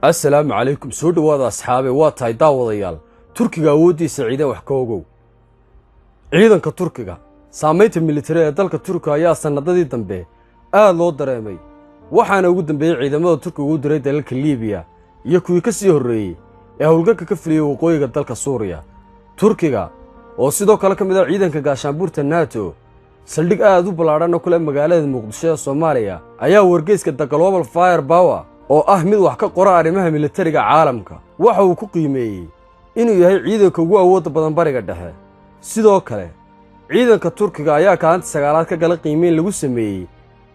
السلام عليكم سود وهذا أصحابي واتاي داوديال تركيا ودي سعيدة وحكوغو عيدان كتركيا ساميت الميليترية دالك تركيا يا سنددي دنبه لو dareemay waxaana ugu dambeeyay ciidamada Turkiga u diray dalka Liibiya iyo kuwii ka sii horeeyay ee howlgalka ka fuliyay waqooyiga dalka Suuriya Turkiga oo sidoo kale kamid ah ciidanka gaashaanbuurta NATO saldhig aad u ballaaran oo kale magaalada Muqdisho ee Soomaaliya ayaa wargeyska The Global Firepower oo ah mid wax ka qora arrimaha militariga caalamka waxa uu ku qiimeeyay inuu yahay ciidanka ugu awoodda badan bariga dhexe sidoo kale ciidanka Turkiga ayaa kaanta sagaalaad ka galay qiimeyn lagu sameeyay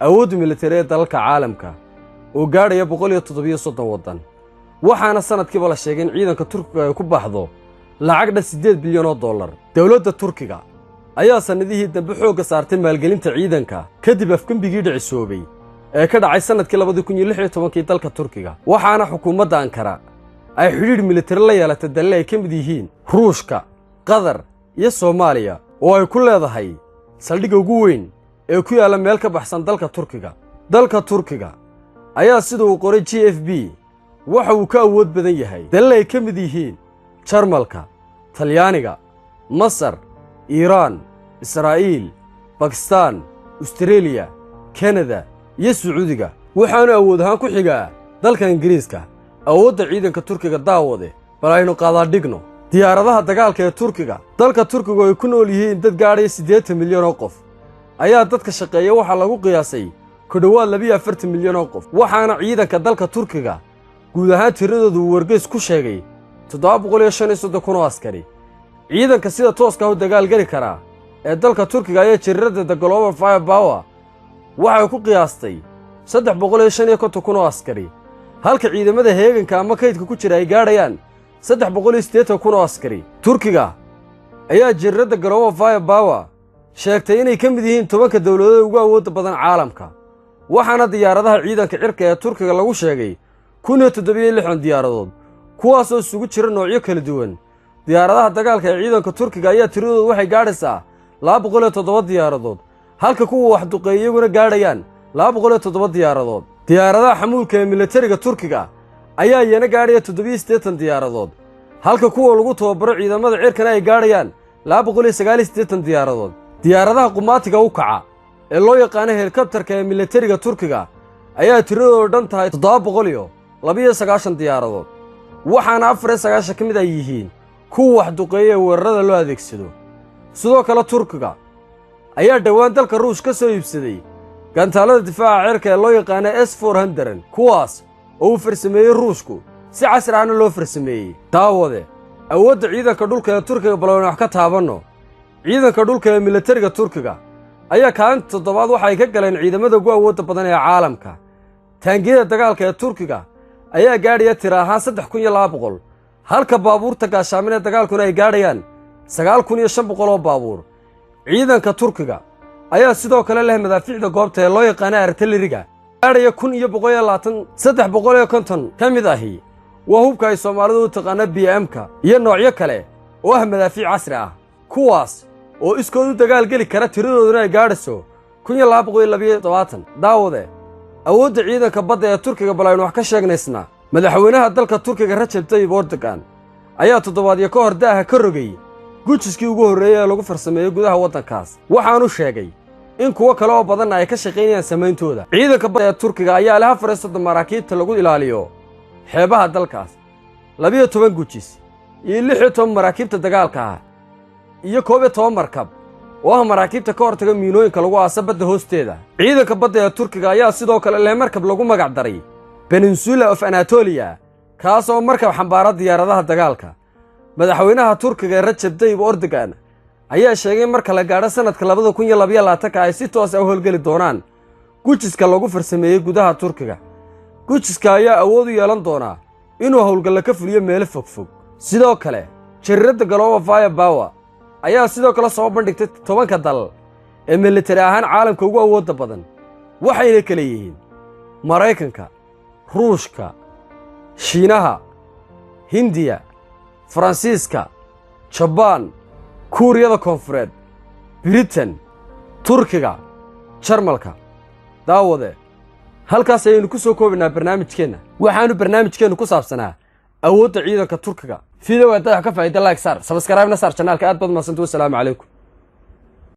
awoodda militariga dalka caalamka oo gaadhaya 137 wadan waxaana sanadkiiba la sheegay in ciidanka Turkiga ay ku baxdo lacag dhan $8 bilyan dawladda Turkiga ayaa sanadihii dambe xoogga saartay maalgelinta ciidanka kadib afgambigii dhicisoobay ee ka dhacay sanadkii 2016 dalka Turkiga waxaana xukuumadda Ankara ay xiriir militari la yeelatay dalal ay kamid yihiin Ruushka, Qatar iyo Soomaaliya oo ay ku leedahay saldhig ugu weyn ee ku yaala meel ka baxsan dalka Turkiga dalka Turkiga ayaa sidoo qoray GFB waxa uu ka awood badan yahay dalal ay kamid yihiin Jarmalka, Talyaaniga, Masar, Iran, Israa'iil, Pakistan, Australia, Canada iyo Sacuudiga waxaanu awood ahaan ku xigaa dalka Ingiriiska awoodda ciidanka Turkiga daawade bal aynu qaada dhigno diyaaradaha dagaalka ee Turkiga dalka Turkiga ay ku nool yihiin dad gaadhay 80 milyan oo qof ayaa dadka shaqeeya waxa lagu qiyaasay ku dhawaad 42 milyan oo qof waxaana ciidanka dalka Turkiga guud ahaan tiradoodu wargeys ku sheegay 735 askari ciidanka sida tooska ah u dagaal gali kara ee dalka Turkiga ayaa jirirada The Global Firepower waxay ku qiyaastay 355 askari halka ciidamada heeganka ama kaydka ku jira ay gaadhayaan 380 askari Turkiga ayaa jirirada Global Firepower sheegtay inay ka mid yihiin 10 dawladood ugu awoodda badan caalamka waxaana diyaaradaha ciidanka cirka ee Turkiga lagu sheegay 176 diyaaradood kuwaas oo isugu jira noocyo kala duwan diyaaradaha dagaalka ee ciidanka Turkiga ayaa tiradoodu waxay gaadhaysaa 207 diyaaradood halka kuwa wax duqeeyay iyaguna gaadhayaan 207 diyaaradood diyaaradaha xamuulka ee militariga Turkiga ayaa iyana gaadhaya 87 diyaaradood halka kuwa lagu tababaro ciidamada cirkana ay gaadhayaan 289 diyaaradood diyaaradaha qumaatiga u kaca ee loo yaqaan helicopterka ee militariga Turkiga ayaa tiradoodu dhan tahay 792 diyaaradood waxaana 49 kamid ay yihiin kuwa wax duqeeyay weerarada loo adeegsado sidoo kale Turkiga ayaa dhawaan dalka Ruush ka soo iibsaday gantaalada difaaca cirka ee loo yaqaan S-400 kuwaas oo farsameeyay Ruushku si casri ah loo farsameeyay daawade awoodda ciidanka dhulka ee Turkiga balwaan wax ka taabano ciidanka dhulka ee militariga Turkiga ayaa kaalin toddobaad waxa ay ka galeen ciidamada ugu awoodda badan ee caalamka taangiyada dagaalka ee Turkiga ayaa gaadhaya tiro ahaan 3200 halka baabuurta gaashaamada ee dagaalkuna ay gaadhayaan 9500 oo baabuur ciidanka Turkiga ayaa sidoo kale leh madaafiicda goobta ee loo yaqaan artilleriga gaadhaya 350 kamid ahi waa hubka ay Soomaalidu u taqaan BM-ka iyo noocyo kale oo ah madaafiic casri ah kuwaas oo iskood u dagaal gali kara tiradooduna ay gaadhayso 1272 daawade awoodda ciidanka badda ee Turkiga balaynu wax ka sheegnaysna madaxweynaha dalka Turkiga Recep Tayyip Erdogan ayaa toddobaadyo ka hor daaha ka rogay gujiskii ugu horeeyay ee lagu farsameeyay gudaha wadankaas waxaanu sheegay in kuwa kale oo badan ay ka shaqeynayaan samayntooda ciidanka badda ee Turkiga ayaa leh 4 maraakiibta lagu ilaaliyo xeebaha dalkaas 12 gujis iyo 16 maraakiibta dagaalka ah iyo 11 markab oo ah maraakiibta ka hortaga miinooyinka lagu aasa badda hoosteeda ciidanka badda ee Turkiga ayaa sidoo kale leh markab lagu magac daray Peninsula of Anatolia kaas oo markab xambaara diyaaradaha dagaalka madaxweynaha Turkiga Recep Tayyip Erdogan ayaa sheegay marka la gaadho sanadka 2022 ay si toos ah u howlgali doonaan gujiska lagu farsameeyay gudaha Turkiga gujiska ayaa awood u yeelan doona inuu howlgal ka fuliyo meel fogfog sidoo kale jirirada Global Firepower ayaa sidoo kale soo bandhigtay 10 dal ee militari ahaan caalamka ugu awoodda badan waxayna kala yihiin Mareykanka, Ruushka, Shiinaha, Hindiya, Faransiiska, Japan, Kuuriyada Koonfureed, Britain, Turkiga, Jarmalka daawade halkaas ayaynu ku soo koobinaa barnaamijkeena waxaanu barnaamijkeenu ku saabsanaa awoodda ciidanka Turkiga fiideo aad ka faa'iido like saar subscribe na saar channelka aad baad mahadsantahay. Assalaamu calaykum.